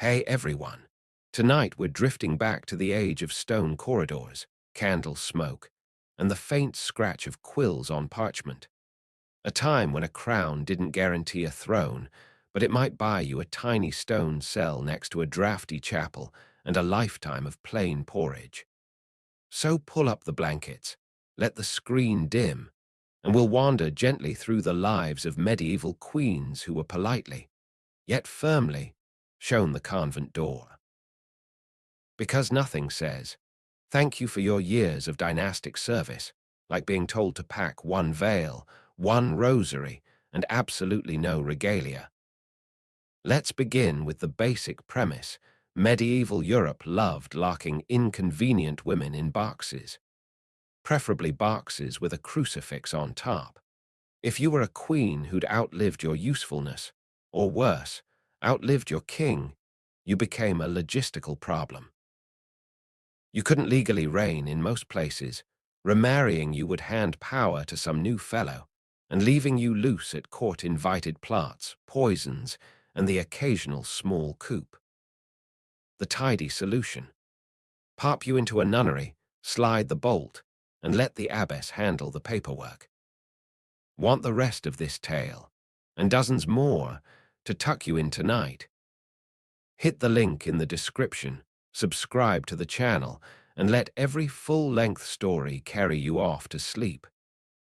Hey everyone. Tonight we're drifting back to the age of stone corridors, candle smoke, and the faint scratch of quills on parchment. A time when a crown didn't guarantee a throne, but it might buy you a tiny stone cell next to a drafty chapel and a lifetime of plain porridge. So pull up the blankets, let the screen dim, and we'll wander gently through the lives of medieval queens who were politely, yet firmly, shown the convent door. Because nothing says, "Thank you for your years of dynastic service," like being told to pack one veil, one rosary, and absolutely no regalia. Let's begin with the basic premise. Medieval Europe loved locking inconvenient women in boxes, preferably boxes with a crucifix on top. If you were a queen who'd outlived your usefulness, or worse, outlived your king, you became a logistical problem. You couldn't legally reign in most places. Remarrying you would hand power to some new fellow, and leaving you loose at court-invited plots, poisons, and the occasional small coup. The tidy solution. Pop you into a nunnery, slide the bolt, and let the abbess handle the paperwork. Want the rest of this tale, and dozens more, to tuck you in tonight? Hit the link in the description, subscribe to the channel, and let every full-length story carry you off to sleep.